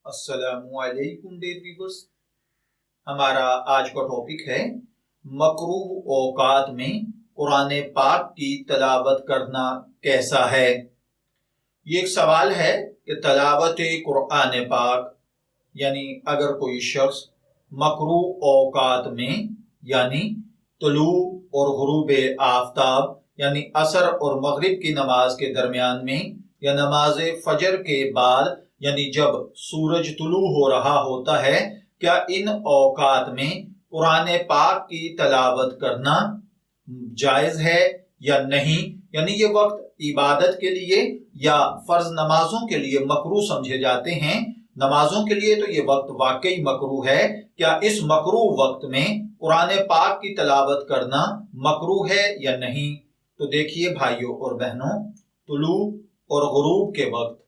अस्सलामु अलैकुम dear viewers. हमारा आज का टॉपिक है मकरूह औकात में कुरान पाक की तलावत करना कैसा है। ये एक सवाल है कि तलावत कुरान पाक यानी अगर कोई शख्स मकरूह औकात में यानी तुलू और गुरूब आफ्ताब यानी असर और मगरिब की नमाज के दरमियान में या नमाज फजर के बाद यानी जब सूरज तुलू हो रहा होता है, क्या इन औकात में कुरान पाक की तलावत करना जायज है या नहीं। यानी ये वक्त इबादत के लिए या फर्ज नमाजों के लिए मकरूह समझे जाते हैं। नमाजों के लिए तो ये वक्त वाकई मकरूह है। क्या इस मकरूह वक्त में कुरान पाक की तलावत करना मकरूह है या नहीं। तो देखिए भाइयों और बहनों, तुलू और गुरूब के वक्त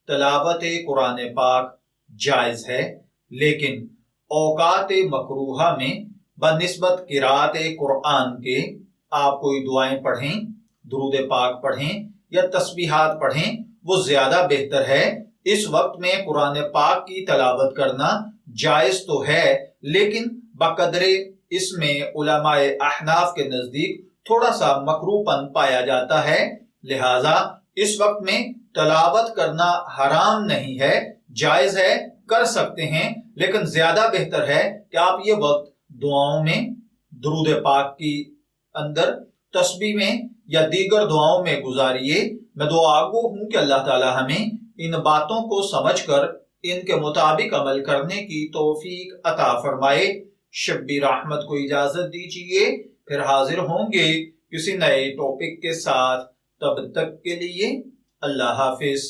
तलावत कुरान पाक जायज है, लेकिन औकात मकरूहा में बनिस्बत किरात कुरान के आप कोई दुआएं पढ़ें, दुरूद पाक पढ़ें या तस्बीहात पढ़ें, वो ज्यादा बेहतर है। इस वक्त में कुरान पाक की तलावत करना जायज तो है, लेकिन बकदरे इसमें उलमाए अहनाफ के नजदीक थोड़ा सा मकरूहपन पाया जाता है। लिहाजा इस वक्त में तलावत करना हराम नहीं है, जायज है, कर सकते हैं, लेकिन ज्यादा बेहतर है कि आप ये वक्त दुआओं में, दुरूद पाक की अंदर, तस्बीह में या दीगर दुआओं में गुजारिए। मैं दुआगो हूं कि अल्लाह ताला हमें इन बातों को समझकर इनके मुताबिक अमल करने की तौफीक अता फरमाए। शब्बीर अहमद को इजाजत दीजिए, फिर हाजिर होंगे किसी नए टॉपिक के साथ। तब तक के लिए अल्लाह हाफिज।